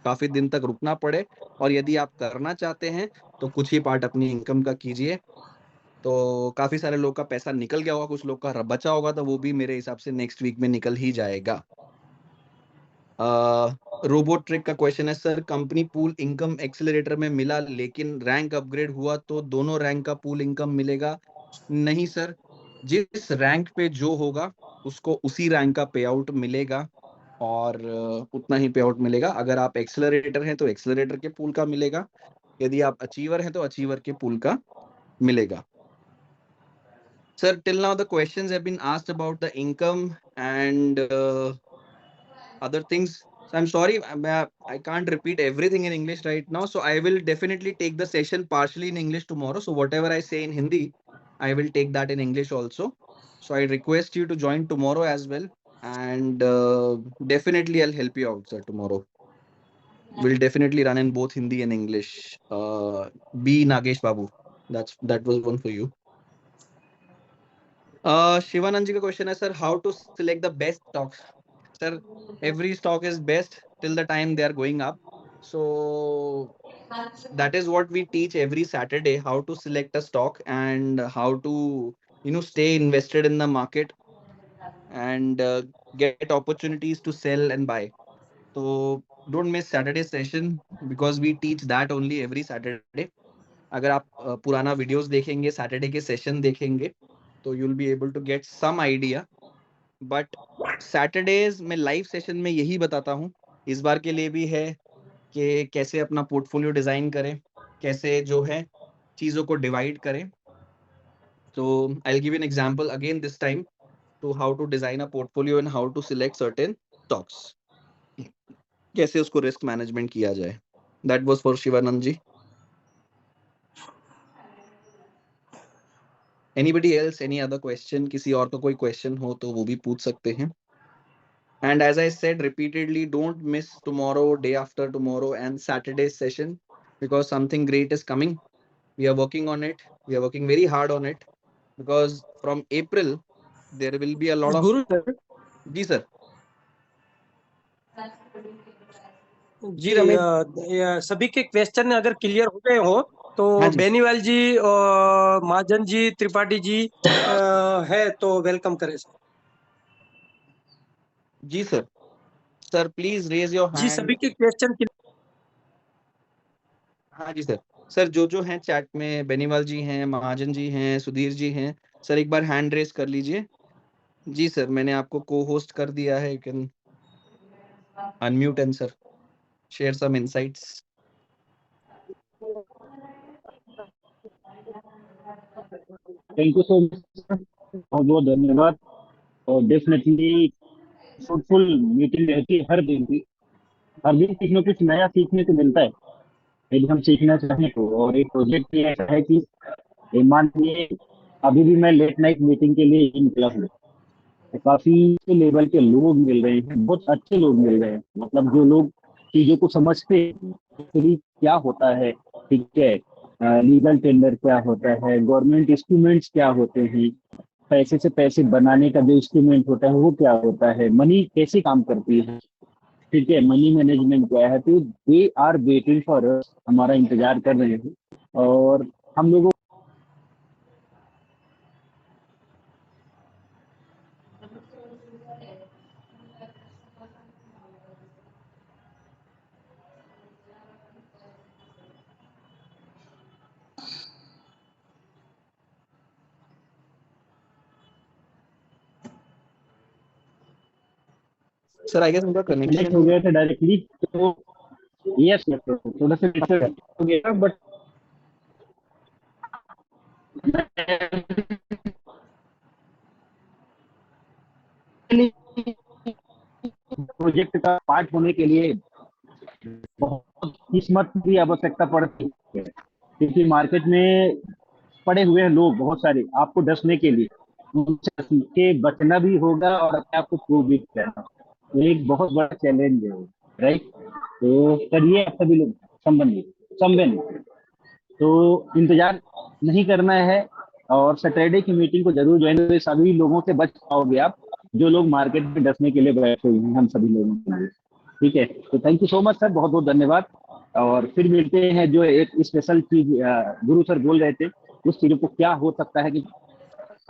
काफी दिन तक रुकना पड़े, और यदि आप करना चाहते हैं तो कुछ ही पार्ट अपनी इनकम का कीजिए। तो काफी सारे लोग का पैसा निकल गया होगा, कुछ लोग का बचा होगा, तो वो भी मेरे हिसाब से नेक्स्ट वीक में निकल ही जाएगा। रोबोट ट्रिक का क्वेश्चन है sir, company pool income accelerator में मिला लेकिन रैंक अपग्रेड हुआ तो दोनों रैंक का पूल इनकम मिलेगा? नहीं सर, जिस रैंक पे जो होगा उसको उसी रैंक का पे आउट मिलेगा और उतना ही पे आउट मिलेगा। अगर आप एक्सेलरेटर हैं तो एक्सेलरेटर के पूल का मिलेगा, यदि आप अचीवर हैं तो अचीवर के पूल का मिलेगा। Sir, till now the questions have been asked about the income and other things. So I'm sorry, I can't repeat everything in English right now. So I will definitely take the session partially in English tomorrow. So whatever I say in Hindi, I will take that in English also. So I request you to join tomorrow as well. And definitely I'll help you out, sir, tomorrow. We'll definitely run in both Hindi and English. B Nagesh Babu. that was one for you. Shivanand ji का question है, sir, how to select the best stocks? Sir, every stock is best till the time they are going up. So that is what we teach every Saturday, how to select a stock and how to, stay invested in the market and get opportunities to sell and buy. So don't miss Saturday session because we teach that only every Saturday. अगर आप पुराना वीडियोस देखेंगे, सैटरडे के सेशन देखेंगे, तो you will be able to get some idea. But Saturdays में लाइव सेशन में यही बताता हूँ, इस बार के लिए भी है कि कैसे अपना पोर्टफोलियो डिजाइन करें, कैसे जो है चीजों को डिवाइड करें. तो I will give an example again this time to how to design a portfolio and how to select certain stocks. कैसे उसको रिस्क मैनेजमेंट किया जाए. That was for Shivanand ji. Anybody else, any other question? किसी और का कोई question हो तो वो भी पूछ सकते हैं. And as I said repeatedly, don't miss tomorrow, day after tomorrow and Saturday's session because something great is coming. We are working on it. We are working very hard on it because from April there will be a lot of. Guru sir जी सर. जी सभी के क्वेश्चन अगर क्लियर हो गए हो तो हाँ जी. बेनीवाल जी और महाजन जी, त्रिपाठी जी है तो वेलकम करें सर. जी sir. Sir please raise your जी हैंड. सभी के क्वेश्चन हाँ जी सर. सर जो हैं चैट में, बेनीवाल जी हैं, महाजन जी हैं, सुधीर जी हैं, सर एक बार हैंड रेज कर लीजिए. जी सर, मैंने आपको को होस्ट कर दिया है. You can unmute and sir share some insights. Thank you so much, बहुत बहुत धन्यवाद. और डेफिनेटली फ्रूटफुल मीटिंग रहती है हर दिन की. हर दिन कुछ न कुछ नया सीखने को मिलता है यदि हम सीखना चाहें तो. और एक प्रोजेक्ट भी ऐसा है कि मान लीजिए अभी भी मैं लेट नाइट मीटिंग के लिए निकला हूँ तो काफी लेवल के लोग मिल रहे हैं, बहुत अच्छे लोग मिल रहे हैं. मतलब जो लोग चीजों को समझते हैं एक्चुअली क्या होता है, ठीक है, लीगल टेंडर क्या होता है, गवर्नमेंट इंस्ट्रूमेंट्स क्या होते हैं, पैसे से पैसे बनाने का जो इंस्ट्रूमेंट होता है वो क्या होता है, मनी कैसे काम करती है, ठीक है, मनी मैनेजमेंट क्या है. तो they are waiting for us, हमारा इंतजार कर रहे हैं. और हम लोगों सर आई गेस उनका कनेक्ट कनेक्शन हो गए थे डायरेक्टली तो यस थोड़ा सा हो गया. बट प्रोजेक्ट का पार्ट होने के लिए बहुत किस्मत की आवश्यकता पड़ती है क्योंकि मार्केट में पड़े हुए हैं लोग बहुत सारे आपको डसने के लिए. उनसे के बचना भी होगा और अपने आप को प्रूव भी करना. तो एक बहुत बड़ा चैलेंज है, राइट. तो करिए आप सभी लोग संबंधित तो इंतजार नहीं करना है और सैटरडे की मीटिंग को जरूर ज्वाइन करें. सभी लोगों से बच पाओगे आप जो लोग मार्केट में डसने के लिए बैठे हुए हैं, हम सभी लोगों के लिए. ठीक है, तो thank you so much sir, बहुत बहुत धन्यवाद. और फिर मिलते हैं. जो एक स्पेशल चीज गुरु सर बोल रहे थे उस चीजों को क्या हो सकता है कि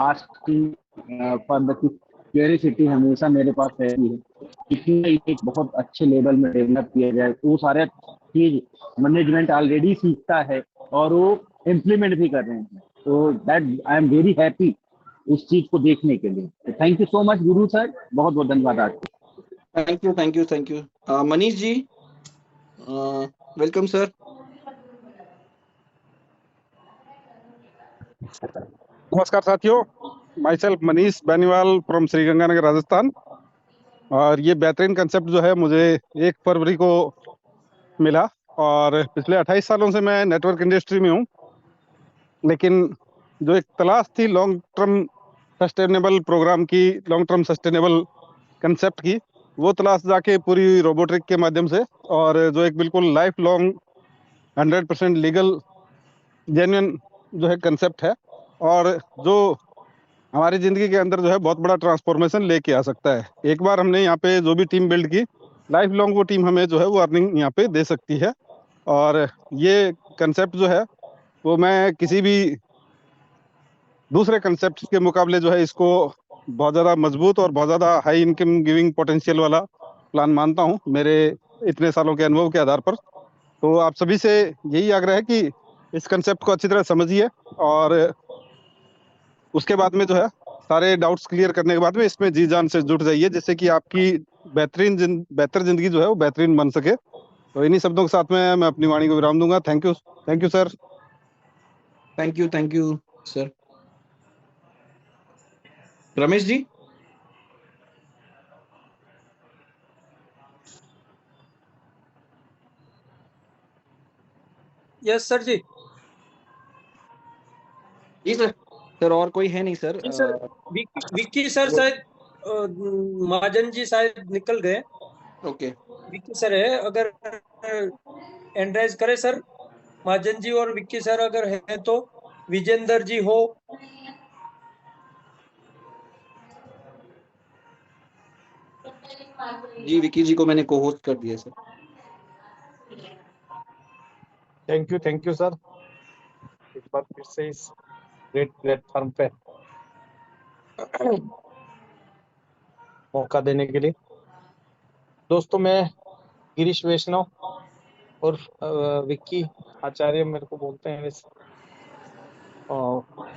आस्किंग फॉर द क्यूरियोसिटी हमेशा मेरे पास रहती है. कितना एक बहुत अच्छे लेवल में डेवलप किया जाए वो सारे चीज मैनेजमेंट ऑलरेडी सीखता है और वो इम्प्लीमेंट भी कर रहे हैं. तो that I am very happy उस चीज को देखने के लिए. तो thank you so much Guru sir, बहुत बहुत धन्यवाद आपको. Thank you. Manish ji, welcome sir. नमस्कार साथियों, myself Manish Beniwal from Sriganganagar Rajasthan. और ये बेहतरीन कंसेप्ट जो है मुझे 1 फरवरी को मिला और पिछले 28 सालों से मैं नेटवर्क इंडस्ट्री में हूँ. लेकिन जो एक तलाश थी लॉन्ग टर्म सस्टेनेबल प्रोग्राम की, लॉन्ग टर्म सस्टेनेबल कंसेप्ट की, वो तलाश जाके पूरी रोबोटिक के माध्यम से और जो एक बिल्कुल लाइफ लॉन्ग 100% लीगल जेन्युइन जो है कंसेप्ट है, और जो हमारी जिंदगी के अंदर जो है बहुत बड़ा ट्रांसफॉर्मेशन लेके आ सकता है। एक बार हमने यहाँ पे जो भी टीम बिल्ड की, लाइफ लॉन्ग वो टीम हमें जो है वो अर्निंग यहाँ पे दे सकती है। और ये कंसेप्ट जो है वो मैं किसी भी दूसरे कंसेप्ट के मुकाबले जो है इसको बहुत ज़्यादा मजबूत और बहुत ज़्यादा हाई इनकम गिविंग पोटेंशियल वाला प्लान मानता हूँ, मेरे इतने सालों के अनुभव के आधार पर। तो आप सभी से यही आग्रह है कि इस कंसेप्ट को अच्छी तरह समझिए, और उसके बाद में जो है सारे डाउट्स क्लियर करने के बाद में इसमें जी जान से जुट जाइए, जिससे कि आपकी बेहतर जिंदगी जो है वो बेहतरीन बन सके। तो इन्हीं शब्दों के साथ में मैं अपनी वाणी को विराम दूंगा। Thank you sir. Thank you sir. Ramesh ji. Yes sir जी। जी सर। सर और कोई है नहीं सर? जी सर, विक्की सर शायद, महाजन जी शायद निकल गए। ओके। विक्की सर है, अगर एंड्राइज करे सर, महाजन जी और विक्की सर अगर है तो, विजेंद्र जी हो। जी विक्की जी को मैंने को होस्ट कर दिया सर। थैंक यू सर, एक बार फिर से इस ग्रेट प्लेटफॉर्म पे मौका देने के लिए। दोस्तों, मैं गिरीश वैष्णव और विक्की आचार्य मेरे को बोलते हैं वैसे,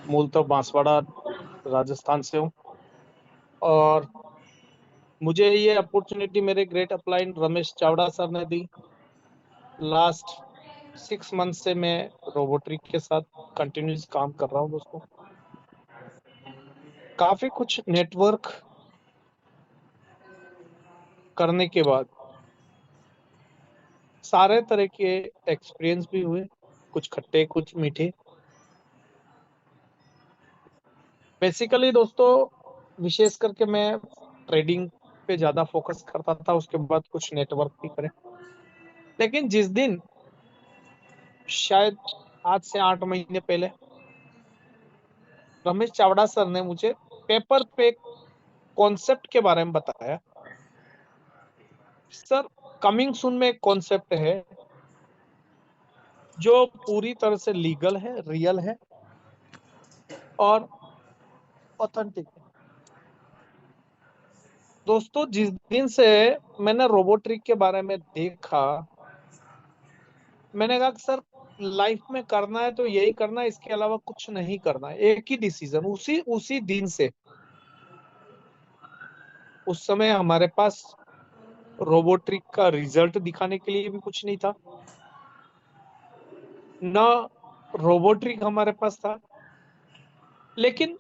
मूलतः बांसवाड़ा राजस्थान से हूँ, और मुझे ये अपॉर्चुनिटी मेरे great upline Ramesh Chavda sir ने दी। लास्ट 6 मंथ से मैं रोबोटिक के साथ कंटिन्यूस काम कर रहा हूँ दोस्तों। काफी कुछ नेटवर्क करने के बाद सारे तरह के एक्सपीरियंस भी हुए, कुछ खट्टे कुछ मीठे। बेसिकली दोस्तों, विशेष करके मैं ट्रेडिंग पे ज्यादा फोकस करता था, उसके बाद कुछ नेटवर्क भी करे। लेकिन जिस दिन, शायद आज से 8 महीने पहले, रमेश चावड़ा सर ने मुझे पेपर पे कॉन्सेप्ट के बारे में बताया। सर, कमिंग सून में एक कॉन्सेप्ट है जो पूरी तरह से लीगल है, रियल है और ऑथेंटिक है। दोस्तों, जिस दिन से मैंने रोबोटिक के बारे में देखा, मैंने कहा सर, लाइफ में करना है तो यही करना है, इसके अलावा कुछ नहीं करना है। एक ही डिसीजन, उसी दिन से। उस समय हमारे पास रोबोटिक का रिजल्ट दिखाने के लिए भी कुछ नहीं था, ना रोबोटिक हमारे पास था, लेकिन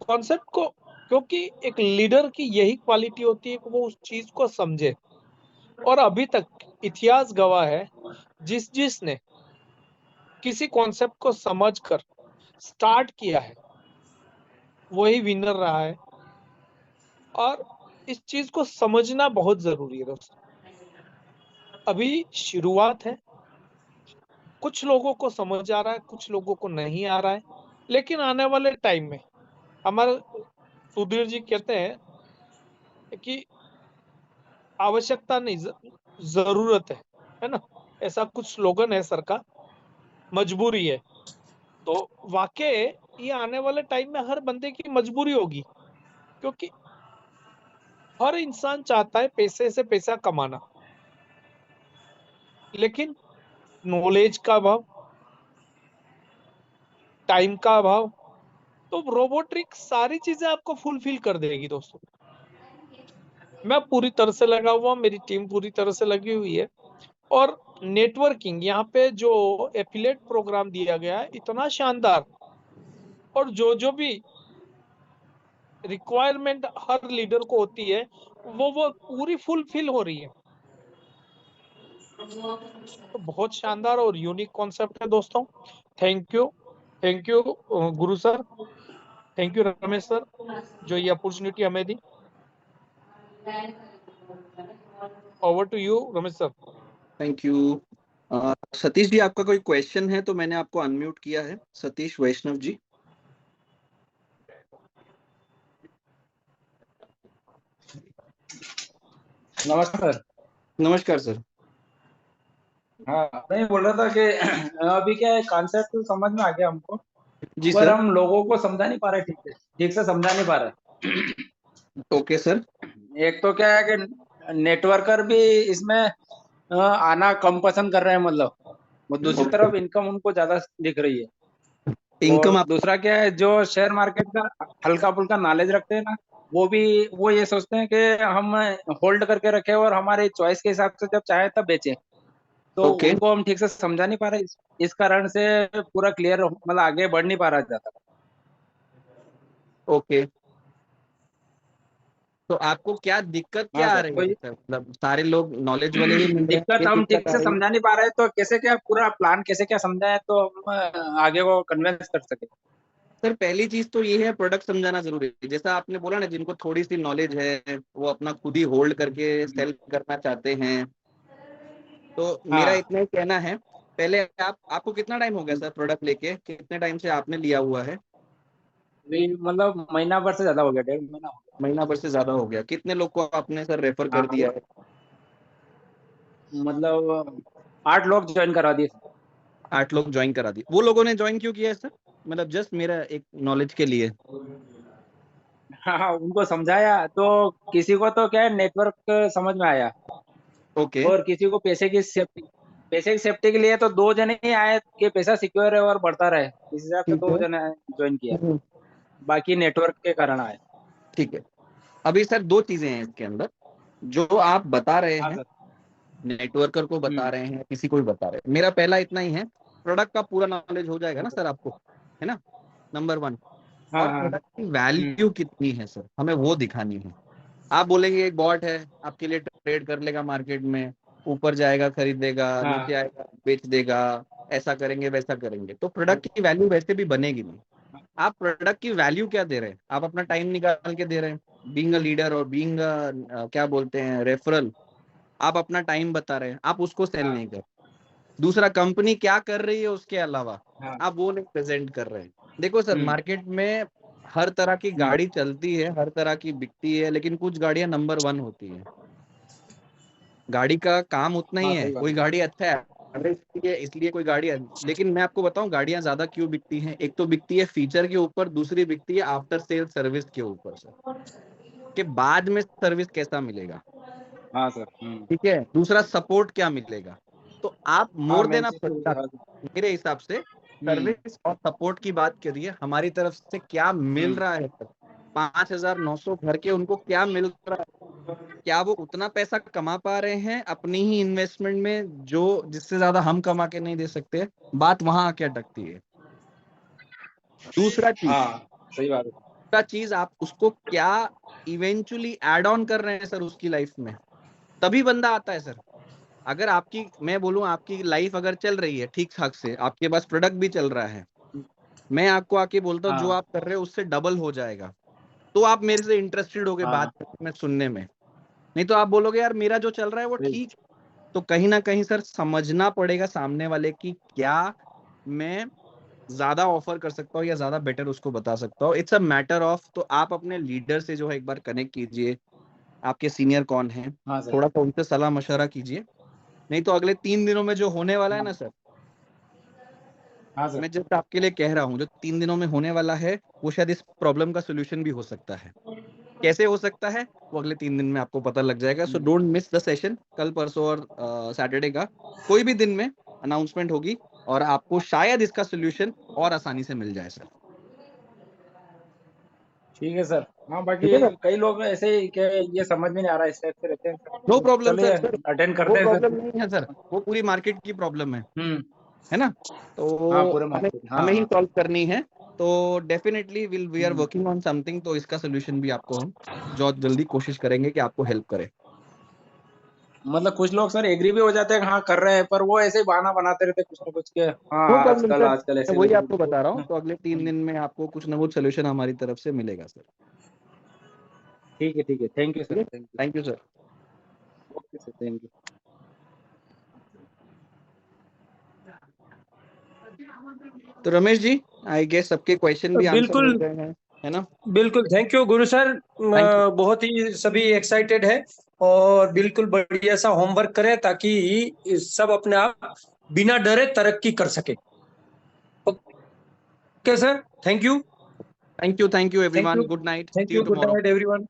कॉन्सेप्ट को, क्योंकि एक लीडर की यही क्वालिटी होती है कि वो उस चीज को समझे। और अभी तक इतिहास गवाह है, जिसने किसी कॉन्सेप्ट को समझकर स्टार्ट किया है वही विनर रहा है। और इस चीज को समझना बहुत जरूरी है दोस्तों। अभी शुरुआत है, कुछ लोगों को समझ आ रहा है, कुछ लोगों को नहीं आ रहा है, लेकिन आने वाले टाइम में हमारे सुधीर जी कहते हैं कि आवश्यकता नहीं, जरूरत है ना, ऐसा कुछ स्लोगन है सर का, मजबूरी है। तो वाकई ये आने वाले टाइम में हर बंदे की मजबूरी होगी, क्योंकि हर इंसान चाहता है पैसे से पैसा कमाना, लेकिन नॉलेज का अभाव, टाइम का अभाव, तो रोबोटिक सारी चीजें आपको फुलफिल कर देगी दोस्तों। मैं पूरी तरह से लगा हुआ, मेरी टीम पूरी तरह से लगी हुई है। और नेटवर्किंग, यहाँ पे जो एफिलिएट प्रोग्राम दिया गया है, इतना शानदार, और जो भी रिक्वायरमेंट हर लीडर को होती है, वो पूरी फुलफिल हो रही है। तो बहुत शानदार और यूनिक कॉन्सेप्ट है दोस्तों। Thank you Guru sir, thank you Ramesh sir, जो ये अपॉर्चुनिटी हमें दी। Over to you Ramesh sir. Thank you. Satish ji, आपका कोई क्वेश्चन है तो मैंने आपको अनम्यूट किया है। सतीश वैष्णव जी। नमस्कार। नमस्कार सर। हाँ, मैं बोल रहा था कि अभी क्या है, कॉन्सेप्ट समझ में आ गया हमको, जी पर सर। हम लोगों को समझा नहीं पा रहे, ठीक से समझा नहीं पा रहे। Okay sir. एक तो क्या है कि नेटवर्कर भी इसमें आना कम पसंद कर रहे हैं, मतलब वो दूसरी तरफ इनकम उनको ज्यादा दिख रही है। इनकम और आप दूसरा क्या है, जो शेयर मार्केट का हल्का फुल्का नॉलेज रखते हैं ना, वो ये सोचते हैं कि हम होल्ड करके रखें और हमारे चॉइस के हिसाब से जब चाहे तब बेचें। तो ओके उनको हम ठीक से समझा नहीं पा रहे, इस कारण से पूरा क्लियर मतलब आगे बढ़ नहीं पा रहा ज्यादा। ओके। तो आपको क्या दिक्कत हाँ क्या आ सर, रही तो है सर? मतलब सारे लोग नॉलेज वाले ही मिल रहे हैं, दिक्कत ये हम ठीक दिक्कत आ से रही है? समझा नहीं पा रहे, तो कैसे क्या पूरा प्लान कैसे क्या समझा है तो हम आगे को कन्विंस कर सके। सर पहली चीज तो ये है, प्रोडक्ट समझाना जरूरी है। जैसा आपने बोला ना, जिनको थोड़ी सी नॉलेज है वो अपना खुद ही होल्ड करके सेल करना चाहते हैं, तो मेरा हाँ, इतना ही कहना है। पहले आपको कितना टाइम हो गया सर प्रोडक्ट लेके? कितने टाइम से आपने लिया हुआ है? अभी मतलब महीना भर से ज्यादा हो गया, 1.5 महीना हो महीना भर से ज्यादा हो गया। कितने लोग को आपने सर रेफर गया। कर दिया है? मतलब 8 लोग ज्वाइन करा दिए। 8 लोग ज्वाइन करा दिए। वो लोगों ने ज्वाइन क्यों किया है सर? मतलब जस्ट मेरा एक नॉलेज के लिए। हाँ हाँ, उनको समझाया तो किसी को तो क्या है, नेटवर्क समझ में आया, ओके। और किसी को पैसे की सेफ्टी के लिए तो 2 जने ही आए कि पैसा सिक्योर है और बढ़ता रहे, इस हिसाब से ठीक है। 2 जने ज्वाइन किया, बाकी नेटवर्क के कारण आए। ठीक है। अभी सर दो चीजें हैं इसके अंदर जो आप बता रहे हाँ हैं। सर। नेटवर्कर को बता हम्म। रहे हैं, किसी को भी बता रहे हैं। मेरा पहला इतना ही है, प्रोडक्ट का पूरा नॉलेज हो जाएगा ना सर आपको, है ना? नंबर 1। हाँ और हाँ। प्रोडक्ट की वैल्यू कितनी है सर, हमें वो दिखानी है। आप बोलेंगे एक बॉट है, आपके लिए ट्रेड कर लेगा मार्केट में, ऊपर जाएगा खरीदेगा, नीचे हाँ आएगा बेच देगा, ऐसा करेंगे वैसा करेंगे, तो प्रोडक्ट की वैल्यू वैसे भी बनेगी नहीं। आप प्रोडक्ट की वैल्यू क्या दे रहे हैं? आप अपना टाइम निकाल के दे रहे हैं, बीइंग अ लीडर और बीइंग क्या बोलते हैं, रेफरल। आप अपना टाइम बता रहे हैं, आप उसको सेल हाँ नहीं कर। दूसरा, कंपनी क्या कर रही है उसके अलावा हाँ। आप वो नहीं प्रेजेंट कर रहे हैं। देखो सर, हम्म मार्केट में हर तरह की हम्म। गाड़ी चलती है, हर तरह की बिकती है, लेकिन कुछ गाड़ियां नंबर 1 होती है। गाड़ी का काम उतना ही हाँ, है। सही बात कोई है। गाड़ी अच्छा है एवरेज की है इसलिए कोई गाड़ी है। लेकिन मैं आपको बताऊं गाड़ियां ज्यादा क्यों बिकती हैं। एक तो बिकती है फीचर के ऊपर, दूसरी बिकती है आफ्टर सेल सर्विस के ऊपर सर, के बाद में सर्विस कैसा मिलेगा। हाँ सर। ठीक है। दूसरा, सपोर्ट क्या मिलेगा। तो आप हाँ, मोर देन मेन अ चीज तो प्रोडक्ट, हाँ। मेरे हिसाब से हम्म सर्विस और सपोर्ट की बात करिए। हमारी तरफ से क्या मिल हम्म। रहा है सर? 5,900 भर के उनको क्या मिल रहा है? क्या वो उतना पैसा कमा पा रहे हैं अपनी ही इन्वेस्टमेंट में, जो जिससे ज्यादा हम कमा के नहीं दे सकते? बात वहां आके अटकती है। दूसरा चीज, हाँ, सही बात है। आप उसको क्या इवेंचुअली एड ऑन कर रहे हैं सर उसकी लाइफ में, तभी बंदा आता है सर। अगर आपकी, मैं बोलूं आपकी लाइफ अगर चल रही है ठीक ठाक से, आपके पास प्रोडक्ट भी चल रहा है, मैं आपको आके बोलता हूँ जो हाँ आप कर रहे हो उससे डबल हो जाएगा, तो आप मेरे से इंटरेस्टेड होगे हाँ, बात करने में, सुनने में। नहीं तो आप बोलोगे यार मेरा जो चल रहा है वो सही। ठीक। तो कहीं ना कहीं सर समझना पड़ेगा सामने वाले की क्या मैं ज्यादा ऑफर कर सकता हूँ या ज्यादा बेटर उसको बता सकता हूँ। इट्स अ मैटर ऑफ, तो आप अपने लीडर से जो है एक बार कनेक्ट कीजिए। आपके सीनियर कौन है, हाँ सर। थोड़ा सा उनसे सलाह मशवरा कीजिए। नहीं तो अगले 3 दिनों में जो होने वाला है हाँ ना सर, हाँ सर। मैं जस्ट आपके लिए कह रहा हूँ, जो 3 दिनों में होने वाला है वो शायद इस प्रॉब्लम का सोल्यूशन भी हो सकता है। कैसे हो सकता है वो अगले 3 दिन में आपको पता लग जाएगा। So don't miss the session. कल परसों और सैटरडे का कोई भी दिन में अनाउंसमेंट होगी और आपको शायद इसका सोल्यूशन और आसानी से मिल जाए सर। ठीक है सर। हाँ, बाकी ठीक है सर। कई लोग ऐसे ही के ये समझ में नहीं आ रहा, इस टाइप से रहते हैं सर, नो तो प्रॉब्लम चलिए सर। अटेंड वो करते हैं प्रॉब्लम सर। नहीं है सर, वो पूरी मार्केट की प्रॉब्लम हम्म। है ना? हाँ, तो पूरे हमें मार्केट, हाँ हमें ही हाँ। सॉल्व करनी है। तो definitely we are hmm. Working on something. तो इसका सोल्यूशन भी आपको हम जो जल्दी कोशिश करेंगे कि आपको हेल्प करें। मतलब कुछ लोग सर एग्री भी हो जाते हैं कि हाँ कर रहे हैं, पर वो ऐसे ही बहाना बनाते रहते हैं कुछ ना कुछ के, हाँ नो प्रॉब्लम आजकल सर, आजकल मैं ऐसे वही हो आपको बता रहा हूँ। रहा तो अगले 3 दिन है। में आपको कुछ ना कुछ सोल्यूशन हमारी तरफ से मिलेगा सर। ठीक है, थैंक यू ठीक सर, है। Thank you. Thank you sir. Okay sir, thank you. तो रमेश जी, आई गेस सबके क्वेश्चन भी आंसर बिल्कुल। हो गए हैं, है ना? बिल्कुल, thank you Guru sir. you. बहुत ही सभी एक्साइटेड है और बिल्कुल बढ़िया सा होमवर्क करें ताकि सब अपने आप बिना डरे तरक्की कर सके। Okay sir, thank you Thank you, thank everyone. You Good night. Thank See you you good tomorrow. Night everyone.